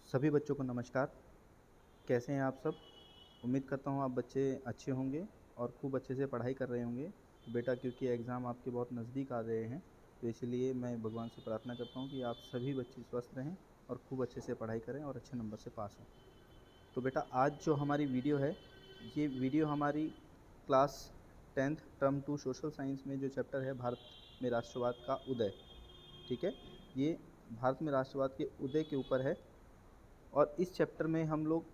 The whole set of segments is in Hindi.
सभी बच्चों को नमस्कार। कैसे हैं आप सब? उम्मीद करता हूँ आप बच्चे अच्छे होंगे और खूब अच्छे से पढ़ाई कर रहे होंगे। बेटा, क्योंकि एग्ज़ाम आपके बहुत नज़दीक आ रहे हैं, तो इसलिए मैं भगवान से प्रार्थना करता हूँ कि आप सभी बच्चे स्वस्थ रहें और खूब अच्छे से पढ़ाई करें और अच्छे नंबर से पास हों। तो बेटा, आज जो हमारी वीडियो है, ये वीडियो हमारी class 10th term 2 social science में जो चैप्टर है भारत में राष्ट्रवाद का उदय, ठीक है, ये भारत में राष्ट्रवाद के उदय के ऊपर है। और इस चैप्टर में हम लोग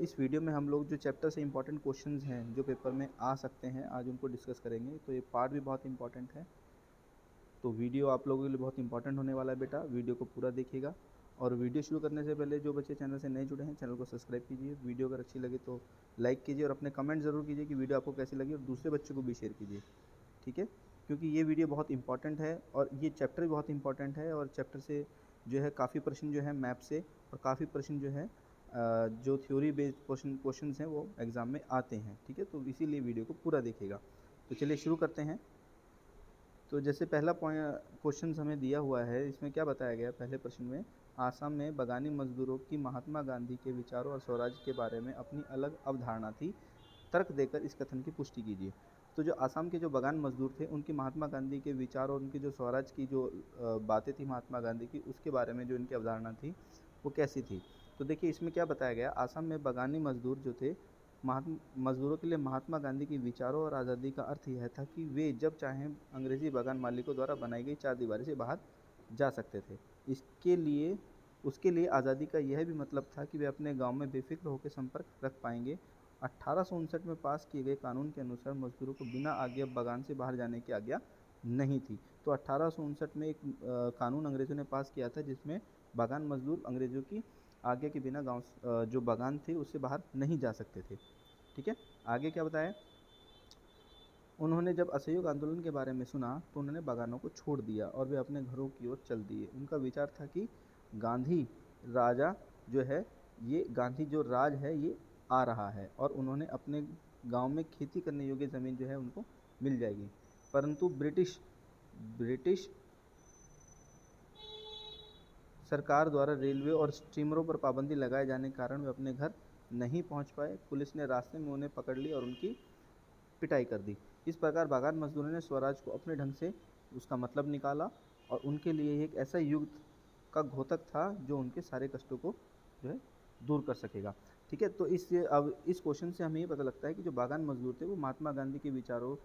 इस वीडियो में हम लोग जो चैप्टर से इम्पोर्टेंट क्वेश्चंस हैं जो पेपर में आ सकते हैं, आज उनको डिस्कस करेंगे। तो ये पार्ट भी बहुत इंपॉर्टेंट है, तो वीडियो आप लोगों के लिए बहुत इंपॉर्टेंट होने वाला है। बेटा, वीडियो को पूरा देखिएगा। और वीडियो शुरू करने से पहले जो बच्चे चैनल से नए जुड़े हैं, चैनल को सब्सक्राइब कीजिए। वीडियो अगर अच्छी लगे तो लाइक कीजिए और अपने कमेंट ज़रूर कीजिए कि वीडियो आपको कैसी लगी, और दूसरे बच्चों को भी शेयर कीजिए, ठीक है, क्योंकि ये वीडियो बहुत इंपॉर्टेंट है और ये चैप्टर भी बहुत इंपॉर्टेंट है। और चैप्टर से जो है काफ़ी प्रश्न जो है मैप से, और काफ़ी प्रश्न जो है जो थ्योरी बेस्ड क्वेश्चंस हैं वो एग्ज़ाम में आते हैं, ठीक है। तो इसीलिए वीडियो को पूरा देखिएगा। तो चलिए शुरू करते हैं। तो जैसे पहला पॉइंट क्वेश्चन हमें दिया हुआ है, इसमें क्या बताया गया है पहले प्रश्न में, आसाम में बगानी मजदूरों की महात्मा गांधी के विचारों और स्वराज के बारे में अपनी अलग अवधारणा थी, तर्क देकर इस कथन की पुष्टि कीजिए। तो जो आसाम के जो बगान मजदूर थे, उनकी महात्मा गांधी के विचार और उनकी जो स्वराज की जो बातें थी महात्मा गांधी की, उसके बारे में जो इनकी अवधारणा थी वो कैसी थी। तो देखिए इसमें क्या बताया गया, आसाम में बगानी मजदूर जो थे, मजदूरों के लिए महात्मा गांधी के विचारों और आज़ादी का अर्थ यह था कि वे जब चाहें अंग्रेजी बगान मालिकों द्वारा बनाई गई चार दीवारी से बाहर जा सकते थे। इसके लिए उसके लिए आज़ादी का यह भी मतलब था कि वे अपने गांव में बेफिक्र होकर संपर्क रख पाएंगे। 1859 में पास किए गए कानून के अनुसार मजदूरों को बिना आज्ञा बगान से बाहर जाने की आज्ञा नहीं थी। तो 1859 में एक कानून अंग्रेज़ों ने पास किया था, जिसमें बगान मजदूर अंग्रेज़ों की आज्ञा के बिना गांव जो बगान थे उससे बाहर नहीं जा सकते थे, ठीक है। आगे क्या बताया, उन्होंने जब असहयोग आंदोलन के बारे में सुना तो उन्होंने बगानों को छोड़ दिया और वे अपने घरों की ओर चल दिए। उनका विचार था कि गांधी राजा जो है, ये गांधी जो राज है ये आ रहा है और उन्होंने अपने गांव में खेती करने योग्य ज़मीन जो है उनको मिल जाएगी। परंतु ब्रिटिश ब्रिटिश सरकार द्वारा रेलवे और स्टीमरों पर पाबंदी लगाए जाने के कारण वे अपने घर नहीं पहुंच पाए। पुलिस ने रास्ते में उन्हें पकड़ लिया और उनकी पिटाई कर दी। इस प्रकार बागान मजदूरों ने स्वराज को अपने ढंग से उसका मतलब निकाला और उनके लिए एक ऐसा युग का घोतक था जो उनके सारे कष्टों को जो है दूर कर सकेगा, ठीक है। तो अब इस क्वेश्चन से हमें ये पता लगता है कि जो बागान मजदूर थे वो महात्मा गांधी के विचारों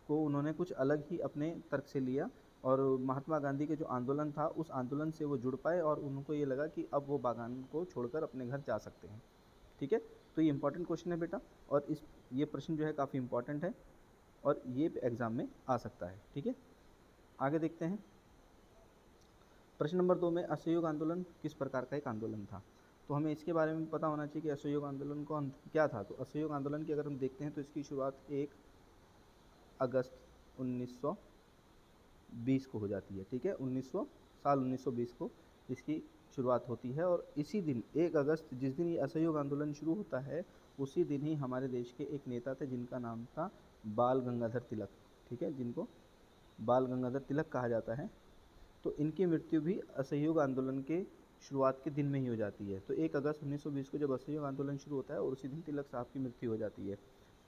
को उन्होंने कुछ अलग ही अपने तर्क से लिया, और महात्मा गांधी के जो आंदोलन था उस आंदोलन से वो जुड़ पाए और उनको ये लगा कि अब वो बागान को छोड़कर अपने घर जा सकते हैं, ठीक है। तो ये इंपॉर्टेंट क्वेश्चन है बेटा, और ये प्रश्न जो है काफ़ी इंपॉर्टेंट है और ये एग्जाम में आ सकता है, ठीक है। आगे देखते हैं। प्रश्न नंबर 2 में असहयोग आंदोलन किस प्रकार का एक आंदोलन था। तो हमें इसके बारे में पता होना चाहिए कि असहयोग आंदोलन को क्या था। तो असहयोग आंदोलन की अगर हम देखते हैं तो इसकी शुरुआत 1 अगस्त 1920 को हो जाती है, ठीक है। 1920 को इसकी शुरुआत होती है और इसी दिन 1 अगस्त जिस दिन ये असहयोग आंदोलन शुरू होता है, उसी दिन ही हमारे देश के एक नेता थे जिनका नाम था बाल गंगाधर तिलक, ठीक है, जिनको बाल गंगाधर तिलक कहा जाता है। तो इनकी मृत्यु भी असहयोग आंदोलन के शुरुआत के दिन में ही हो जाती है। तो 1 अगस्त 1920 को जब असहयोग आंदोलन शुरू होता है और उसी दिन तिलक साहब की मृत्यु हो जाती है,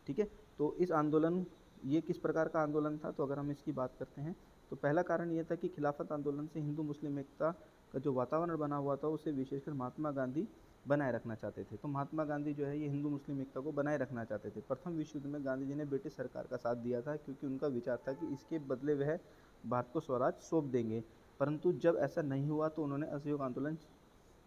ठीक है। तो इस आंदोलन ये किस प्रकार का आंदोलन था, तो अगर हम इसकी बात करते हैं तो पहला कारण ये था कि खिलाफत आंदोलन से हिंदू मुस्लिम एकता का जो वातावरण बना हुआ था उसे विशेषकर महात्मा गांधी बनाए रखना चाहते थे। तो महात्मा गांधी जो है ये हिंदू मुस्लिम एकता को बनाए रखना चाहते थे। प्रथम विश्व युद्ध में गांधी जी ने ब्रिटिश सरकार का साथ दिया था, क्योंकि उनका विचार था कि इसके बदले वह भारत को स्वराज सौंप देंगे। परंतु जब ऐसा नहीं हुआ तो उन्होंने असहयोग आंदोलन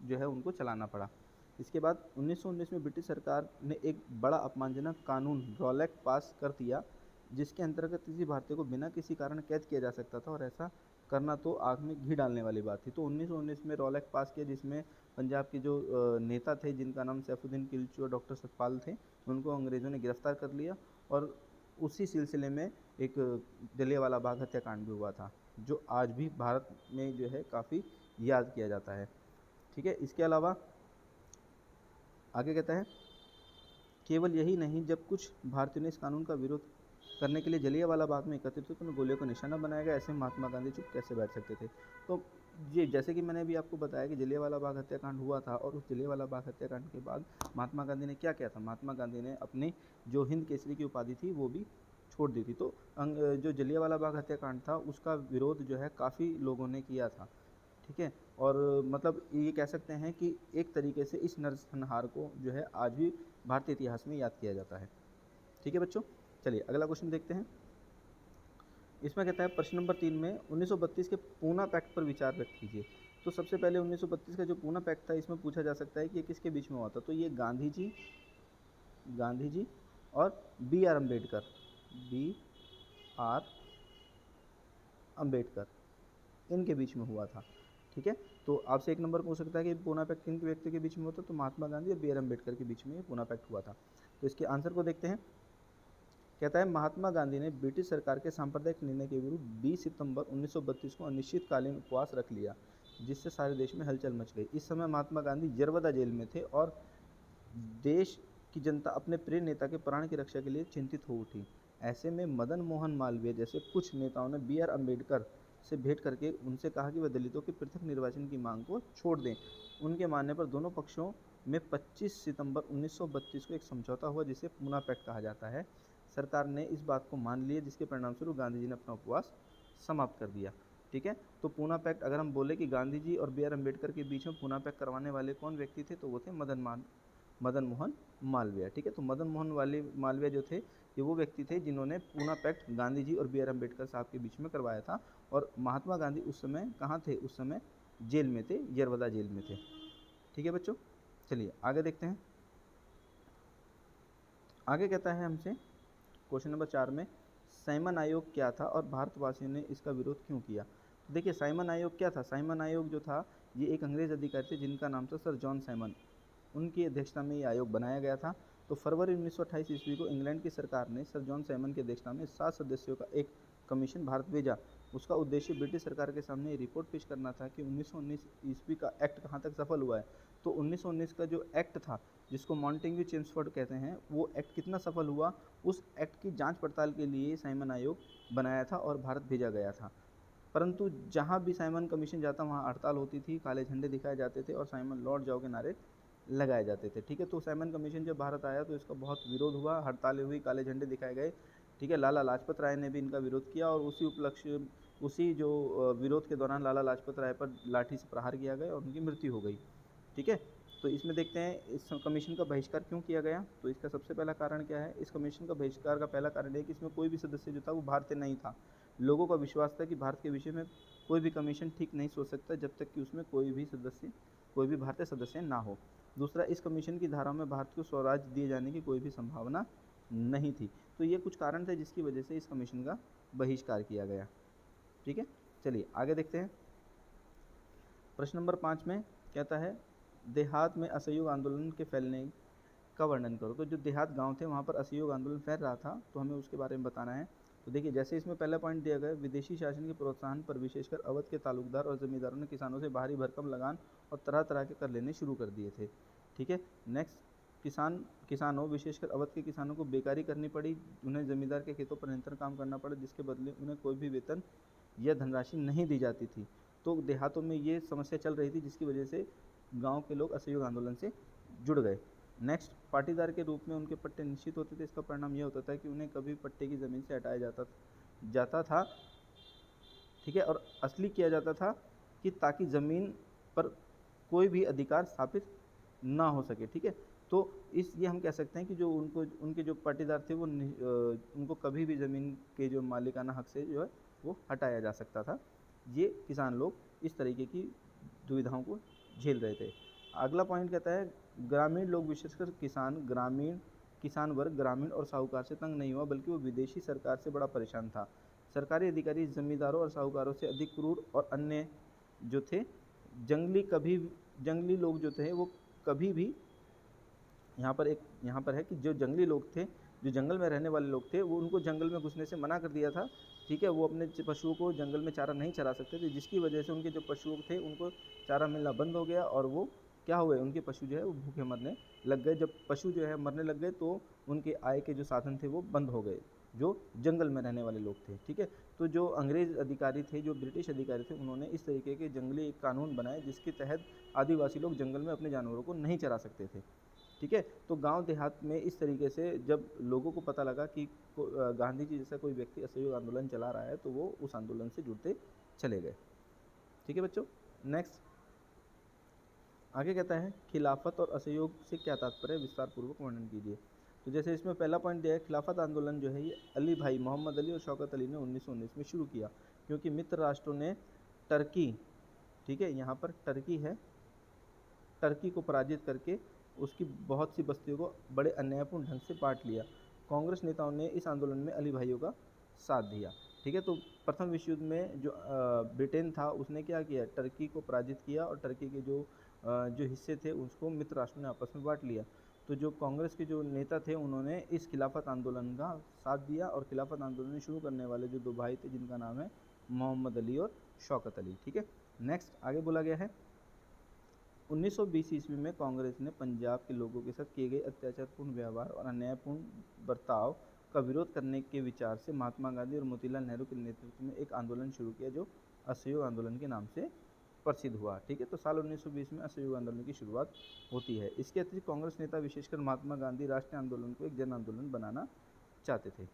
जो है उनको चलाना पड़ा। इसके बाद 1919 में ब्रिटिश सरकार ने एक बड़ा अपमानजनक कानून रॉल एक्ट पास कर दिया, जिसके अंतर्गत किसी भारतीय को बिना किसी कारण कैद किया जा सकता था, और ऐसा करना तो आग में घी डालने वाली बात थी। तो 1919 में रॉल एक्ट पास किया, जिसमें पंजाब के जो नेता थे जिनका नाम सैफुद्दीन किलची और डॉक्टर सतपाल थे, उनको अंग्रेज़ों ने गिरफ्तार कर लिया। और उसी सिलसिले में एक जलियांवाला बाग हत्याकांड भी हुआ था, जो आज भी भारत में जो है काफ़ी याद किया जाता है, ठीक है। इसके अलावा आगे कहता है, केवल यही नहीं, जब कुछ भारतीयों ने इस कानून का विरोध करने के लिए जलियांवाला बाग में एकत्रित हुए तो उन्हें गोलियों का निशाना बनाया गया। ऐसे में महात्मा गांधी चुप कैसे बैठ सकते थे। तो ये जैसे कि मैंने अभी आपको बताया कि जलियांवाला बाग हत्याकांड हुआ था, और उस जलियांवाला बाग हत्याकांड के बाद महात्मा गांधी ने क्या किया था, महात्मा गांधी ने अपनी जो हिंद केसरी की उपाधि थी वो भी छोड़ दी थी। तो जो जलियांवाला बाग हत्याकांड था उसका विरोध जो है काफ़ी लोगों ने किया था, ठीक है। और मतलब ये कह सकते हैं कि एक तरीके से इस नरसंहार को जो है आज भी भारतीय इतिहास में याद किया जाता है, ठीक है बच्चों। चलिए अगला क्वेश्चन देखते हैं। इसमें कहता है प्रश्न नंबर 3 में 1932 के पूना पैक्ट पर विचार व्यक्त कीजिए। तो सबसे पहले 1932 का जो पूना पैक्ट था, इसमें पूछा जा सकता है कि ये किसके बीच में हुआ था। तो ये गांधी जी और B R Ambedkar, B R Ambedkar, इनके बीच में हुआ था, ठीक है। तो आपसे एक नंबर पूछ सकता है कि पूना पैक्ट किन व्यक्ति के बीच में होता, तो महात्मा गांधी और बी आर अम्बेडकर के बीच में ये पूना पैक्ट हुआ था। तो इसके आंसर को देखते हैं। कहता है महात्मा गांधी ने ब्रिटिश सरकार के सांप्रदायिक निर्णय के विरुद्ध 20 सितंबर 1932 को अनिश्चितकालीन उपवास रख लिया, जिससे सारे देश में हलचल मच गई। इस समय महात्मा गांधी यरवदा जेल में थे और देश की जनता अपने प्रिय नेता के प्राण की रक्षा के लिए चिंतित हो उठी। ऐसे में मदन मोहन मालवीय जैसे कुछ नेताओं ने बी आर अम्बेडकर से भेंट करके उनसे कहा कि वह दलितों के पृथक निर्वाचन की मांग को छोड़ दें। उनके मानने पर दोनों पक्षों में 25 सितंबर 1932 को एक समझौता हुआ, जिसे पूना पैक्ट कहा जाता है। सरकार ने इस बात को मान लिया, जिसके परिणामस्वरूप गांधी जी ने अपना उपवास समाप्त कर दिया, ठीक है। तो पूना पैक्ट अगर हम बोले कि गांधी जी और बी आर अम्बेडकर के बीच में पूना पैक्ट करवाने वाले कौन व्यक्ति थे, तो वो थे मदन मोहन मालवीय, ठीक है। तो मदन मोहन मालवीय जो थे, ये वो व्यक्ति थे जिन्होंने पूना पैक्ट गांधी जी और बी आर अम्बेडकर साहब के बीच में करवाया था। और महात्मा गांधी उस समय कहाँ थे, उस समय जेल में थे, यरवदा जेल में थे, ठीक है बच्चों। चलिए आगे देखते हैं। आगे कहता है हमसे क्वेश्चन नंबर 4 में, साइमन आयोग क्या था और भारतवासियों ने इसका विरोध क्यों किया। तो देखिए साइमन आयोग क्या था। साइमन आयोग जो था, ये एक अंग्रेज अधिकारी थे जिनका नाम था सर जॉन साइमन। उनकी अध्यक्षता में ये आयोग बनाया गया था। तो फरवरी 1928 ईस्वी को इंग्लैंड की सरकार ने सर जॉन साइमन की अध्यक्षता में 7 सदस्यों का एक कमीशन भारत भेजा। उसका उद्देश्य ब्रिटिश सरकार के सामने रिपोर्ट पेश करना था कि 1919 ईस्वी का एक्ट कहाँ तक सफल हुआ है। तो 1919 का जो एक्ट था, जिसको मॉन्टेग्यू चेम्सफोर्ड कहते हैं, वो एक्ट कितना सफल हुआ, उस एक्ट की जांच पड़ताल के लिए साइमन आयोग बनाया था और भारत भेजा गया था। परंतु जहाँ भी साइमन कमीशन जाता वहाँ हड़ताल होती थी, काले झंडे दिखाए जाते थे और साइमन लौट जाओ के नारे लगाए जाते थे, ठीक है। तो साइमन कमीशन जब भारत आया तो इसका बहुत विरोध हुआ, हड़तालें हुई, काले झंडे दिखाए गए, ठीक है। लाला लाजपत राय ने भी इनका विरोध किया और उसी जो विरोध के दौरान लाला लाजपत राय पर लाठी से प्रहार किया गया और उनकी मृत्यु हो गई, ठीक है। तो इसमें देखते हैं इस कमीशन का बहिष्कार क्यों किया गया। तो इसका सबसे पहला कारण क्या है, इस कमीशन का बहिष्कार का पहला कारण है कि इसमें कोई भी सदस्य जो था वो भारतीय नहीं था। लोगों का विश्वास था कि भारत के विषय में कोई भी कमीशन ठीक नहीं सोच सकता जब तक कि उसमें कोई भी भारतीय सदस्य ना हो। दूसरा, इस कमीशन की धाराओं में भारत को स्वराज दिए जाने की कोई भी संभावना नहीं थी। तो ये कुछ कारण थे जिसकी वजह से इस कमीशन का बहिष्कार किया गया, ठीक है। चलिए आगे देखते हैं। प्रश्न नंबर 5 में कहता है देहात में असहयोग आंदोलन के फैलने का वर्णन करो। तो जो देहात गांव थे वहाँ पर असहयोग आंदोलन फैल रहा था, तो हमें उसके बारे में बताना है। तो देखिए जैसे इसमें पहला पॉइंट दिया गया, विदेशी शासन के प्रोत्साहन पर विशेषकर अवध के तालुकदार और जमींदारों ने किसानों से भारी भरकम लगान और तरह तरह के कर लेने शुरू कर दिए थे, ठीक है। नेक्स्ट, किसानों विशेषकर अवध के किसानों को बेकारी करनी पड़ी। उन्हें जमींदार के खेतों पर निरंतर काम करना पड़ा, जिसके बदले उन्हें कोई भी वेतन या धनराशि नहीं दी जाती थी। तो देहातों में ये समस्या चल रही थी, जिसकी वजह से गांव के लोग असहयोग आंदोलन से जुड़ गए। नेक्स्ट, पाटीदार के रूप में उनके पट्टे निश्चित होते थे। इसका परिणाम यह होता था कि उन्हें कभी पट्टे की ज़मीन से हटाया जाता था, ठीक है, और असली किया जाता था कि ताकि ज़मीन पर कोई भी अधिकार स्थापित ना हो सके, ठीक है। तो ये हम कह सकते हैं कि जो उनके जो पाटीदार थे वो उनको कभी भी ज़मीन के जो मालिकाना हक से जो है वो हटाया जा सकता था। ये किसान लोग इस तरीके की दुविधाओं को झेल रहे थे। अगला पॉइंट कहता है ग्रामीण लोग विशेषकर किसान वर्ग ग्रामीण और साहूकार से तंग नहीं हुआ, बल्कि वो विदेशी सरकार से बड़ा परेशान था। सरकारी अधिकारी जमींदारों और साहूकारों से अधिक क्रूर और अन्य जो थे जंगली लोग जो थे वो कभी भी यहाँ पर है कि जो जंगली लोग थे, जो जंगल में रहने वाले लोग थे, वो उनको जंगल में घुसने से मना कर दिया था, ठीक है। वो अपने पशुओं को जंगल में चारा नहीं चरा सकते थे, जिसकी वजह से उनके जो पशुओं थे उनको चारा मिलना बंद हो गया और वो क्या हुए, उनके पशु जो है वो भूखे मरने लग गए। जब पशु जो है मरने लग गए तो उनके आय के जो साधन थे वो बंद हो गए, जो जंगल में रहने वाले लोग थे। ठीक है, तो जो अंग्रेज़ अधिकारी थे, जो ब्रिटिश अधिकारी थे, उन्होंने इस तरीके के जंगली एक कानून बनाए जिसके तहत आदिवासी लोग जंगल में अपने जानवरों को नहीं चरा सकते थे। ठीक है, तो गांव देहात में इस तरीके से जब लोगों को पता लगा कि गांधी जी जैसा कोई व्यक्ति असहयोग आंदोलन चला रहा है, तो वो उस आंदोलन से जुड़ते चले गए। ठीक है बच्चों, नेक्स्ट आगे कहता है खिलाफत और असहयोग से क्या तात्पर्य, विस्तार पूर्वक वर्णन कीजिए। तो जैसे इसमें पहला पॉइंट दिया है, खिलाफत आंदोलन जो है ये अली भाई मोहम्मद अली और शौकत अली ने 1919 में शुरू किया, क्योंकि मित्र राष्ट्रों ने टर्की, ठीक है यहाँ पर टर्की है, टर्की को पराजित करके उसकी बहुत सी बस्तियों को बड़े अन्यायपूर्ण ढंग से बांट लिया। कांग्रेस नेताओं ने इस आंदोलन में अली भाइयों का साथ दिया। ठीक है, तो प्रथम विश्व युद्ध में जो ब्रिटेन था उसने क्या किया, टर्की को पराजित किया और टर्की के जो हिस्से थे उसको मित्र राष्ट्रों ने आपस में बांट लिया। तो जो कांग्रेस के जो नेता थे उन्होंने इस खिलाफत आंदोलन का साथ दिया, और खिलाफत आंदोलन शुरू करने वाले जो दो भाई थे जिनका नाम है मोहम्मद अली और शौकत अली। ठीक है, नेक्स्ट आगे बोला गया है 1920 ईस्वी में कांग्रेस ने पंजाब के लोगों के साथ किए गए अत्याचारपूर्ण व्यवहार और अन्यायपूर्ण बर्ताव का विरोध करने के विचार से महात्मा गांधी और मोतीलाल नेहरू के नेतृत्व में एक आंदोलन शुरू किया जो असहयोग आंदोलन के नाम से प्रसिद्ध हुआ। ठीक है, तो साल 1920 में असहयोग आंदोलन की शुरुआत होती है। इसके अतिरिक्त कांग्रेस नेता विशेषकर महात्मा गांधी राष्ट्रीय आंदोलन को एक जन आंदोलन बनाना चाहते थे।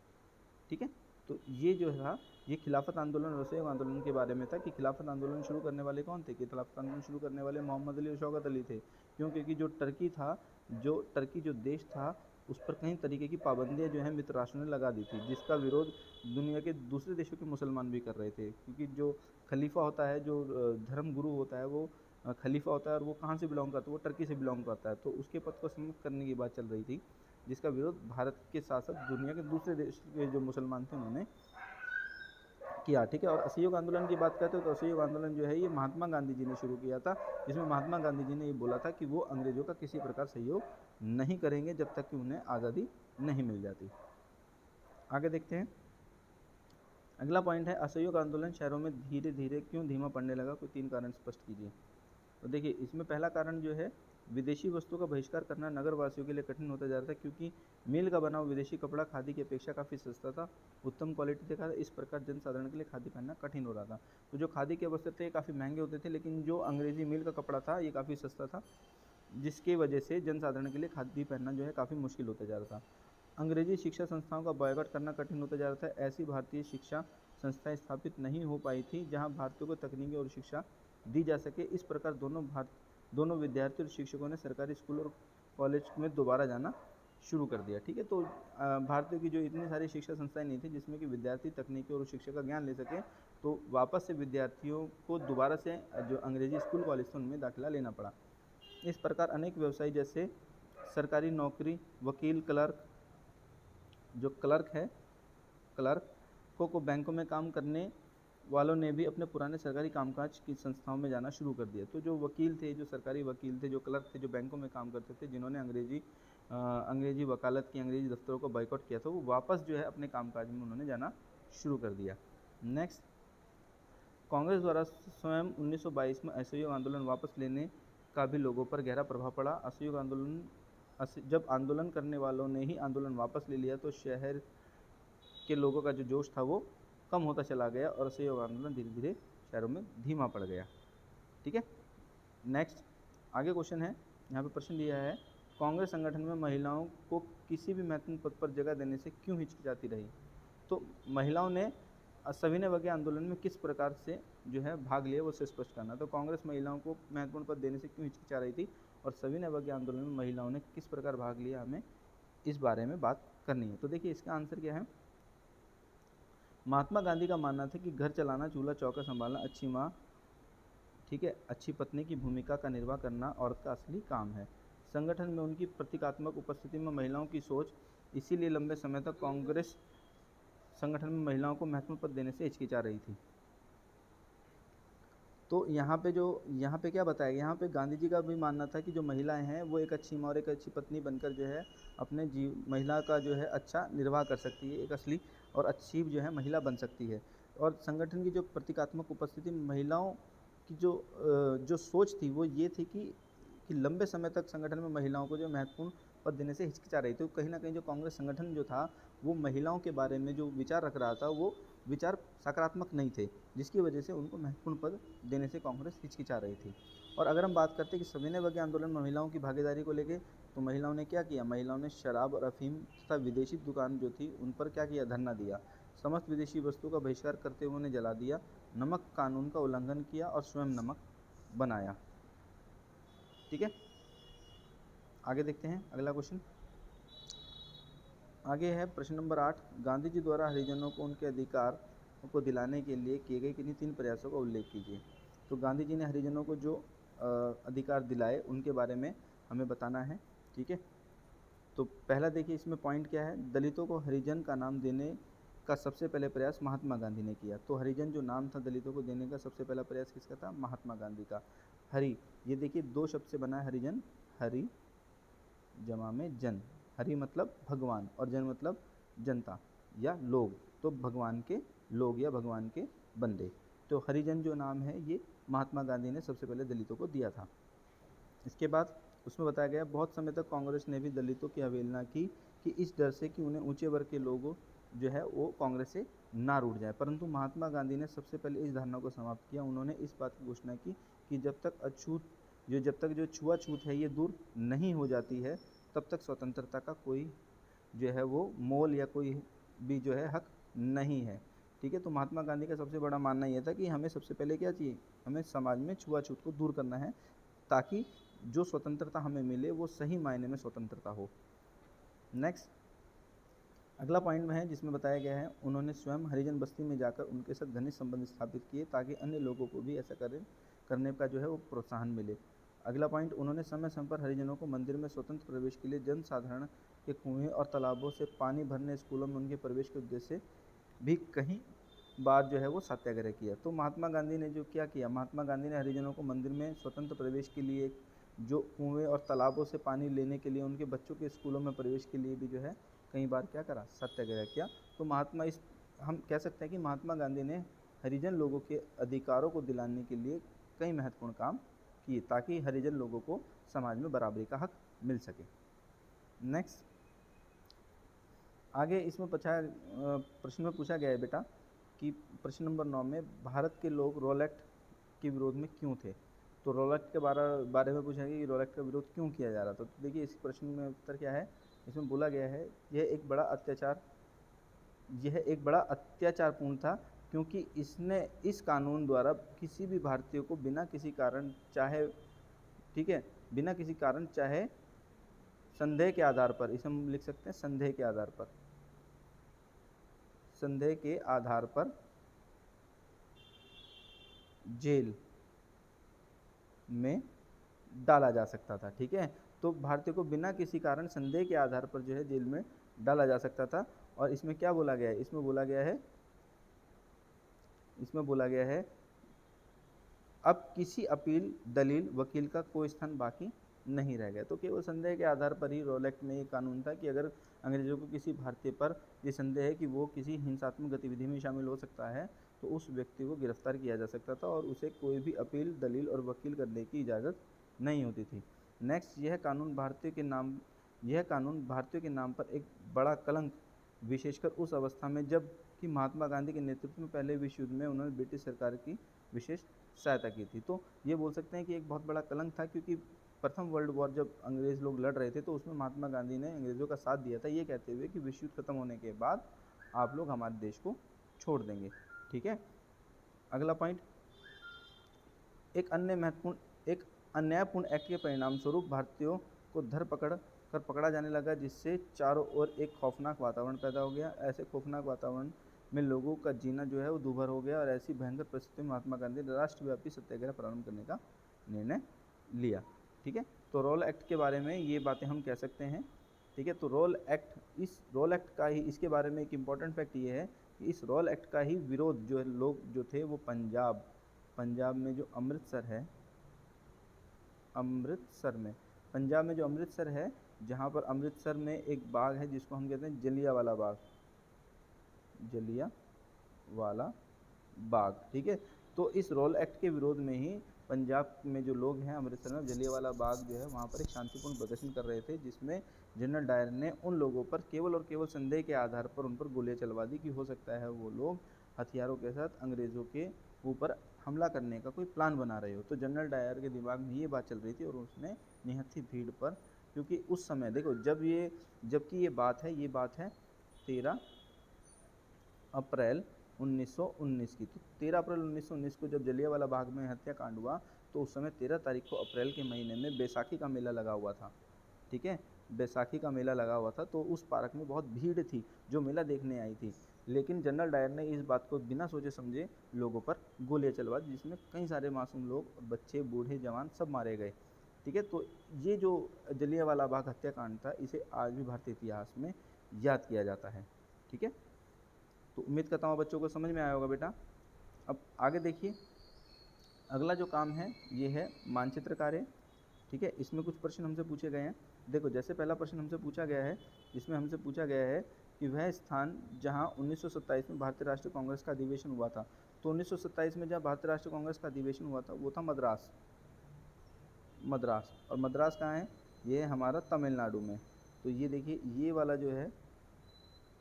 ठीक है, तो ये जो था ये खिलाफत आंदोलन और असहयोग आंदोलन के बारे में था कि खिलाफत आंदोलन शुरू करने वाले कौन थे, कि खिलाफत आंदोलन शुरू करने वाले मोहम्मद अली और शौकत अली थे। क्यों, क्योंकि जो टर्की था, जो टर्की जो देश था उस पर कई तरीके की पाबंदियां जो है मित्र राष्ट्रों ने लगा दी थी, जिसका विरोध दुनिया के दूसरे देशों के मुसलमान भी कर रहे थे। क्योंकि जो खलीफा होता है, जो धर्म गुरु होता है, वो खलीफा होता है और वो कहाँ से बिलोंग करता है, वो टर्की से बिलोंग करता है। तो उसके पद को समाप्त करने की बात चल रही थी, जिसका विरोध भारत के साथ साथ दुनिया के दूसरे देश के जो मुसलमान थे उन्होंने किया। ठीक है, और असहयोग आंदोलन की बात करते हो तो असहयोग आंदोलन जो है ये महात्मा गांधी जी ने शुरू किया था, जिसमें महात्मा गांधी जी ने ये बोला था कि वो अंग्रेजों का किसी प्रकार सहयोग नहीं करेंगे जब तक कि उन्हें आज़ादी नहीं मिल जाती। आगे देखते हैं, अगला पॉइंट है असहयोग आंदोलन शहरों में धीरे धीरे क्यों धीमा पड़ने लगा, कोई 3 कारण स्पष्ट कीजिए। तो देखिए इसमें पहला कारण जो है विदेशी वस्तुओं का बहिष्कार करना नगर वासियों के लिए कठिन होता जा रहा था, क्योंकि मिल का बना हुआ विदेशी कपड़ा खादी की अपेक्षा काफ़ी सस्ता था, उत्तम क्वालिटी देखा था, इस प्रकार जनसाधारण के लिए खादी पहनना कठिन हो रहा था। तो जो खादी के वस्त्र थे काफ़ी महंगे होते थे, लेकिन जो अंग्रेजी मिल का कपड़ा था ये काफ़ी सस्ता था, जिसकी वजह से जनसाधारण के लिए खादी पहनना जो है काफ़ी मुश्किल होता जा रहा था। अंग्रेजी शिक्षा संस्थाओं का बॉयकॉट करना कठिन होता जा रहा था। ऐसी भारतीय शिक्षा संस्थाएं स्थापित नहीं हो पाई थी जहां भारतीयों को तकनीकी और शिक्षा दी जा सके। इस प्रकार दोनों विद्यार्थी और शिक्षकों ने सरकारी स्कूल और कॉलेज में दोबारा जाना शुरू कर दिया। ठीक है, तो भारतीयों की जो इतनी सारी शिक्षा संस्थाएं नहीं थी जिसमें कि विद्यार्थी तकनीकी और शिक्षा का ज्ञान ले सके, तो वापस से विद्यार्थियों को दोबारा से जो अंग्रेजी स्कूल कॉलेज थे उनमें दाखिला लेना पड़ा। इस प्रकार अनेक व्यवसाय जैसे सरकारी नौकरी, वकील, क्लर्क, जो क्लर्क है, क्लर्कों को बैंकों में काम करने वालों ने भी अपने पुराने सरकारी कामकाज की संस्थाओं में जाना शुरू कर दिया। तो जो वकील थे, जो सरकारी वकील थे, जो क्लर्क थे, जो बैंकों में काम करते थे, जिन्होंने अंग्रेजी वकालत की, अंग्रेजी दफ्तरों को बाइकआउट किया था, वो वापस जो है अपने कामकाज में उन्होंने जाना शुरू कर दिया। नेक्स्ट, कांग्रेस द्वारा स्वयं 1922 में असहयोग आंदोलन वापस लेने का भी लोगों पर गहरा प्रभाव पड़ा। असहयोग आंदोलन जब आंदोलन करने वालों ने ही आंदोलन वापस ले लिया तो शहर के लोगों का जो जोश था वो कम होता चला गया और असहयोग आंदोलन धीरे धीरे शहरों में धीमा पड़ गया। ठीक है, नेक्स्ट आगे क्वेश्चन है, यहाँ पे प्रश्न दिया है कांग्रेस संगठन में महिलाओं को किसी भी महत्वपूर्ण पद पर जगह देने से क्यों हिचकिचाती रही। तो महिलाओं ने सविनय अवज्ञा आंदोलन में किस प्रकार से जो है भाग लिया वो से स्पष्ट करना। तो कांग्रेस महिलाओं को महत्वपूर्ण पद देने से क्यों हिचकिचा रही थी और सविनय अवज्ञा आंदोलन में महिलाओं ने किस प्रकार भाग लिया, हमें इस बारे में बात करनी है। तो देखिए इसका आंसर क्या है, महात्मा गांधी का मानना था कि घर चलाना, चूल्हा चौका संभालना, अच्छी माँ, ठीक है, अच्छी पत्नी की भूमिका का निर्वाह करना औरत का असली काम है। संगठन में उनकी प्रतीकात्मक उपस्थिति में महिलाओं की सोच, इसीलिए लंबे समय तक कांग्रेस संगठन में महिलाओं को महत्वपूर्ण पद देने से हिचकिचा रही थी। तो यहाँ पे क्या बताया गया, यहाँ पे गांधी जी का भी मानना था कि जो महिलाएं हैं वो एक अच्छी माँ और एक अच्छी पत्नी बनकर जो है अपने महिला का जो है अच्छा निर्वाह कर सकती है, एक असली और अच्छी जो है महिला बन सकती है। और संगठन की जो प्रतीकात्मक उपस्थिति, महिलाओं की जो सोच थी वो ये थी कि लंबे समय तक संगठन में महिलाओं को जो महत्वपूर्ण पद देने से हिचकिचा रही थी। तो कहीं ना कहीं जो कांग्रेस संगठन जो था वो महिलाओं के बारे में जो विचार रख रहा था वो विचार सकारात्मक नहीं थे, जिसकी वजह से उनको महत्वपूर्ण पद देने से कांग्रेस हिचकिचा रही थी। और अगर हम बात करते हैं कि सविनय अवज्ञा आंदोलन में महिलाओं की भागीदारी को लेके, तो महिलाओं ने क्या किया, महिलाओं ने शराब और अफीम तथा विदेशी दुकान जो थी उन पर क्या किया, धरना दिया। समस्त विदेशी वस्तु का बहिष्कार करते हुए उन्हें जला दिया। नमक कानून का उल्लंघन किया और स्वयं नमक बनाया। ठीक है, आगे देखते हैं अगला क्वेश्चन। आगे है प्रश्न नंबर 8, गांधी जी द्वारा हरिजनों को उनके अधिकार को दिलाने के लिए किए गए किन्हीं 3 प्रयासों का उल्लेख कीजिए। तो गांधी जी ने हरिजनों को जो अधिकार दिलाए उनके बारे में हमें बताना है। ठीक है, तो पहला देखिए इसमें पॉइंट क्या है, दलितों को हरिजन का नाम देने का सबसे पहले प्रयास महात्मा गांधी ने किया। तो हरिजन जो नाम था दलितों को देने का सबसे पहला प्रयास किसका था, महात्मा गांधी का। हरि, ये देखिए 2 शब्द से बना है हरिजन, हरि जमा में जन, हरि मतलब भगवान और जन मतलब जनता या लोग, तो भगवान के लोग या भगवान के बंदे। तो हरिजन जो नाम है ये महात्मा गांधी ने सबसे पहले दलितों को दिया था। इसके बाद उसमें बताया गया बहुत समय तक कांग्रेस ने भी दलितों की अवहेलना की कि इस डर से कि उन्हें ऊंचे वर्ग के लोगों जो है वो कांग्रेस से ना रूठ जाए, परंतु महात्मा गांधी ने सबसे पहले इस धारणा को समाप्त किया। उन्होंने इस बात की घोषणा की कि जब तक जो छुआछूत है ये दूर नहीं हो जाती है तब तक स्वतंत्रता का कोई जो है वो मोल या कोई भी जो है हक नहीं है। ठीक है, तो महात्मा गांधी का सबसे बड़ा मानना यह था कि हमें सबसे पहले क्या चाहिए, हमें समाज में छुआछूत को दूर करना है ताकि जो स्वतंत्रता हमें मिले वो सही मायने में स्वतंत्रता हो। नेक्स्ट अगला पॉइंट में है जिसमें बताया गया है उन्होंने स्वयं हरिजन बस्ती में जाकर उनके साथ घनिष्ठ संबंध स्थापित किए ताकि अन्य लोगों को भी ऐसा करने का जो है वो प्रोत्साहन मिले। अगला पॉइंट, उन्होंने समय समय पर हरिजनों को मंदिर में स्वतंत्र प्रवेश के लिए जनसाधारण के कुएं और तालाबों से पानी भरने, स्कूलों में उनके प्रवेश के उद्देश्य से भी कहीं बार जो है वो सत्याग्रह किया। तो महात्मा गांधी ने जो क्या किया, महात्मा गांधी ने हरिजनों को मंदिर में स्वतंत्र प्रवेश के लिए, जो कुएं और तालाबों से पानी लेने के लिए, उनके बच्चों के स्कूलों में प्रवेश के लिए भी जो है कई बार क्या करा, सत्याग्रह किया। तो हम कह सकते हैं कि महात्मा गांधी ने हरिजन लोगों के अधिकारों को दिलाने के लिए कई महत्वपूर्ण काम किए ताकि हरिजन लोगों को समाज में बराबरी का हक मिल सके। नेक्स्ट आगे इसमें प्रश्न में पूछा गया है बेटा कि प्रश्न नंबर 9 में भारत के लोग रोल एक्ट के विरोध में क्यों थे। तो रोल एक्ट के बारे में पूछा गया कि रोल एक्ट का विरोध क्यों किया जा रहा था। तो देखिए इस प्रश्न में उत्तर क्या है, इसमें बोला गया है यह एक बड़ा अत्याचारपूर्ण था क्योंकि इसने इस कानून द्वारा किसी भी भारतीय को बिना किसी कारण चाहे, ठीक है, बिना किसी कारण चाहे संदेह के आधार पर, इसे हम लिख सकते हैं संदेह के आधार पर जेल में डाला जा सकता था। ठीक है, तो भारतीय को बिना किसी कारण संदेह के आधार पर जो है जेल में डाला जा सकता था। और इसमें क्या बोला गया है, इसमें बोला गया है अब किसी अपील, दलील, वकील का कोई स्थान बाकी नहीं रह गया। तो केवल संदेह के आधार पर ही रोल एक्ट में ये कानून था कि अगर अंग्रेजों को किसी भारतीय पर ये संदेह है कि वो किसी हिंसात्मक गतिविधि में शामिल हो सकता है तो उस व्यक्ति को गिरफ्तार किया जा सकता था और उसे कोई भी अपील, दलील और वकील करने की इजाज़त नहीं होती थी। नेक्स्ट, यह कानून भारतीयों के नाम पर एक बड़ा कलंक, विशेषकर उस अवस्था में जब कि महात्मा गांधी के नेतृत्व में पहले विश्व युद्ध में उन्होंने ब्रिटिश सरकार की विशेष सहायता की थी। तो ये बोल सकते हैं कि एक बहुत बड़ा कलंक था क्योंकि प्रथम वर्ल्ड वॉर जब अंग्रेज़ लोग लड़ रहे थे तो उसमें महात्मा गांधी ने अंग्रेज़ों का साथ दिया था, ये कहते हुए कि विश्व युद्ध खत्म होने के बाद आप लोग हमारे देश को छोड़ देंगे। ठीक है, अगला पॉइंट, एक अन्यायपूर्ण एक्ट के परिणाम स्वरूप भारतीयों को धरपकड़ कर पकड़ा जाने लगा जिससे चारों ओर एक खौफनाक वातावरण पैदा हो गया। ऐसे खौफनाक वातावरण में लोगों का जीना जो है वो दूभर हो गया और ऐसी भयंकर परिस्थिति में महात्मा गांधी ने राष्ट्रव्यापी सत्याग्रह प्रारंभ करने का निर्णय लिया। ठीक है, तो रोल एक्ट के बारे में ये बातें हम कह सकते हैं। ठीक है, तो इस रोल एक्ट का ही, इसके बारे में एक इम्पॉर्टेंट फैक्ट ये है कि इस रोल एक्ट का ही विरोध जो लोग जो थे वो पंजाब में जो अमृतसर है, जहाँ पर अमृतसर में एक बाग है जिसको हम कहते हैं जलियांवाला बाग। ठीक है, तो इस रोल एक्ट के विरोध में ही पंजाब में जो लोग हैं अमृतसर में जलियांवाला बाग जो है वहाँ पर एक शांतिपूर्ण प्रदर्शन कर रहे थे, जिसमें जनरल डायर ने उन लोगों पर केवल और केवल संदेह के आधार पर उन पर गोलियां चलवा दी कि हो सकता है वो लोग हथियारों के साथ अंग्रेज़ों के ऊपर हमला करने का कोई प्लान बना रहे हो। तो जनरल डायर के दिमाग में ये बात चल रही थी और उसने निहत्थी भीड़ पर, क्योंकि उस समय देखो जबकि ये बात है 13 अप्रैल 1919 की। तो 13 अप्रैल 1919 को जब जलियांवाला बाग में हत्याकांड हुआ तो उस समय 13 तारीख को अप्रैल के महीने में बैसाखी का मेला लगा हुआ था। ठीक है, बैसाखी का मेला लगा हुआ था, तो उस पार्क में बहुत भीड़ थी जो मेला देखने आई थी। लेकिन जनरल डायर ने इस बात को बिना सोचे समझे लोगों पर गोलियां चलवा दी, जिसमें कई सारे मासूम लोग, बच्चे, बूढ़े, जवान सब मारे गए। ठीक है, तो ये जो जलियांवाला बाग हत्याकांड था इसे आज भी भारतीय इतिहास में याद किया जाता है। ठीक है, तो उम्मीद करता हूँ बच्चों को समझ में आया होगा बेटा। अब आगे देखिए, अगला जो काम है ये है मानचित्र कार्य। ठीक है, इसमें कुछ प्रश्न हमसे पूछे गए हैं। देखो, जैसे पहला प्रश्न हमसे पूछा गया है, इसमें हमसे पूछा गया है कि वह स्थान जहां 1927 में भारतीय राष्ट्रीय कांग्रेस का अधिवेशन हुआ था। तो 1927 में जब भारतीय राष्ट्रीय कांग्रेस का अधिवेशन हुआ था वो था मद्रास। और मद्रास कहाँ है? ये है हमारा तमिलनाडु में। तो ये देखिए, ये वाला जो है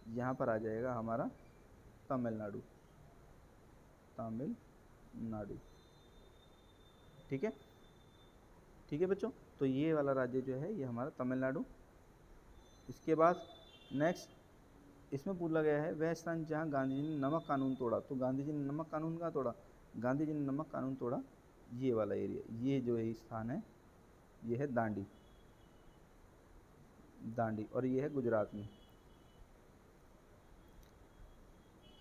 यहाँ पर आ जाएगा हमारा तमिलनाडु। ठीक है बच्चों, तो ये वाला राज्य जो है ये हमारा तमिलनाडु। इसके बाद नेक्स्ट इसमें पूछा गया है वह स्थान जहाँ गांधी जी ने नमक कानून तोड़ा। तो गांधी जी ने नमक कानून कहाँ तोड़ा? गांधी जी ने नमक कानून तोड़ा ये वाला एरिया, ये जो है स्थान है ये है दांडी, और ये है गुजरात में।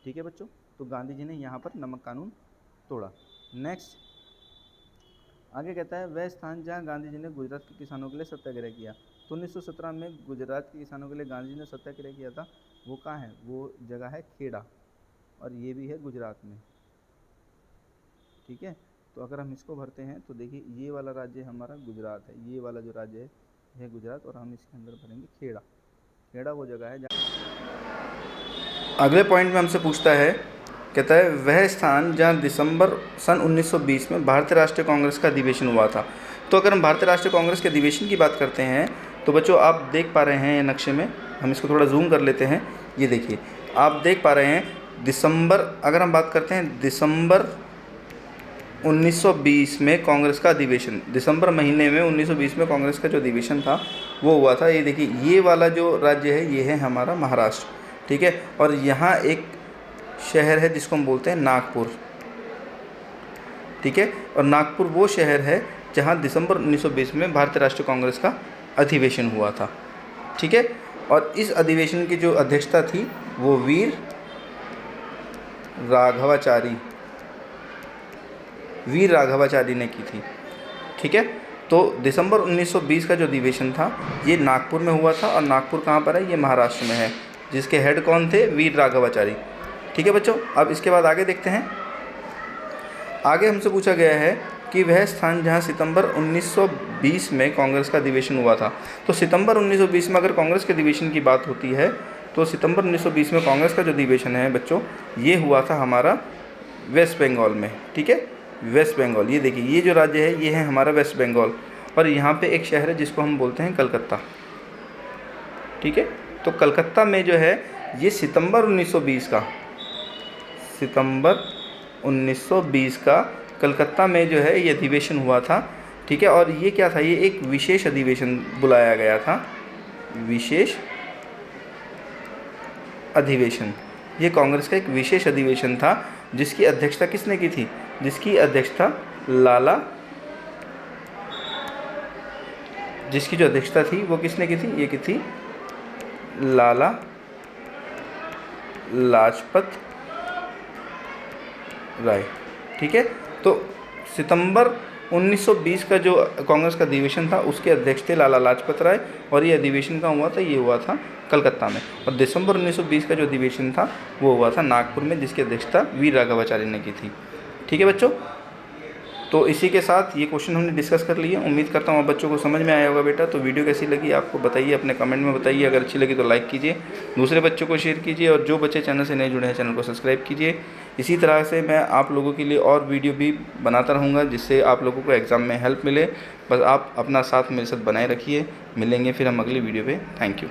ठीक है बच्चों, तो गांधी जी ने यहाँ पर नमक कानून तोड़ा। नेक्स्ट आगे कहता है वह स्थान जहाँ गांधी जी ने गुजरात के किसानों के लिए सत्याग्रह किया। तो 1917 में गुजरात के किसानों के लिए गांधी जी ने सत्याग्रह किया था, वो कहाँ है? वो जगह है खेड़ा, और ये भी है गुजरात में। ठीक है, तो अगर हम इसको भरते हैं तो देखिए ये वाला राज्य हमारा गुजरात है, ये वाला जो राज्य है गुजरात, और हम इसके अंदर भरेंगे खेड़ा वो जगह है जहाँ। अगले पॉइंट में हमसे पूछता है, कहता है वह स्थान जहाँ दिसंबर सन 1920 में भारतीय राष्ट्रीय कांग्रेस का अधिवेशन हुआ था। तो अगर हम भारतीय राष्ट्रीय कांग्रेस के अधिवेशन की बात करते हैं तो बच्चों आप देख पा रहे हैं ये नक्शे में, हम इसको थोड़ा जूम कर लेते हैं। ये देखिए, आप देख पा रहे हैं दिसंबर, अगर हम बात करते हैं दिसंबर 1920 में कांग्रेस का अधिवेशन, दिसंबर महीने में 1920 में कांग्रेस का जो अधिवेशन था वो हुआ था। ये देखिए, ये वाला जो राज्य है ये है हमारा महाराष्ट्र। ठीक है, और यहाँ एक शहर है जिसको हम बोलते हैं नागपुर। ठीक है, और नागपुर वो शहर है जहाँ दिसंबर 1920 में भारतीय राष्ट्रीय कांग्रेस का अधिवेशन हुआ था। ठीक है, और इस अधिवेशन की जो अध्यक्षता थी वो वीर राघवाचारी ने की थी। ठीक है, तो दिसंबर 1920 का जो अधिवेशन था ये नागपुर में हुआ था, और नागपुर कहाँ पर है? ये महाराष्ट्र में है, जिसके हेड कौन थे? वीर राघवाचारी। ठीक है बच्चों, अब इसके बाद आगे देखते हैं। आगे हमसे पूछा गया है कि वह स्थान जहां सितंबर 1920 में कांग्रेस का अधिवेशन हुआ था। तो सितंबर 1920 में अगर कांग्रेस के अधिवेशन की बात होती है तो सितंबर 1920 में कांग्रेस का जो अधिवेशन है बच्चों ये हुआ था हमारा वेस्ट बंगाल में। ठीक है, वेस्ट बंगाल, ये देखिए ये जो राज्य है ये है हमारा वेस्ट बंगाल, और यहाँ पे एक शहर है जिसको हम बोलते हैं कलकत्ता। ठीक है, तो कलकत्ता में जो है ये सितंबर 1920 का कलकत्ता में जो है ये अधिवेशन हुआ था। ठीक है, और ये क्या था? ये एक विशेष अधिवेशन बुलाया गया था, विशेष अधिवेशन। ये कांग्रेस का एक विशेष अधिवेशन था जिसकी अध्यक्षता किसने की थी? जिसकी अध्यक्षता जिसकी जो अध्यक्षता थी वो किसने की थी? ये की थी लाला लाजपत राय। ठीक है, तो सितंबर 1920 का जो कांग्रेस का अधिवेशन था उसके अध्यक्ष थे लाला लाजपत राय, और ये अधिवेशन कहाँ हुआ था? ये हुआ था कलकत्ता में। और दिसंबर 1920 का जो अधिवेशन था वो हुआ था नागपुर में, जिसकी अध्यक्षता वीर राघवाचारी ने की थी। ठीक है बच्चों, तो इसी के साथ ये क्वेश्चन हमने डिस्कस कर लिए। उम्मीद करता हूँ आप बच्चों को समझ में आया होगा बेटा। तो वीडियो कैसी लगी आपको बताइए, अपने कमेंट में बताइए। अगर अच्छी लगी तो लाइक कीजिए, दूसरे बच्चों को शेयर कीजिए, और जो बच्चे चैनल से नए जुड़े हैं चैनल को सब्सक्राइब कीजिए। इसी तरह से मैं आप लोगों के लिए और वीडियो भी बनाता रहूँगा, जिससे आप लोगों को एग्ज़ाम में हेल्प मिले। बस आप अपना साथ मेरे साथ बनाए रखिए। मिलेंगे फिर हम अगली वीडियो पे। Thank you.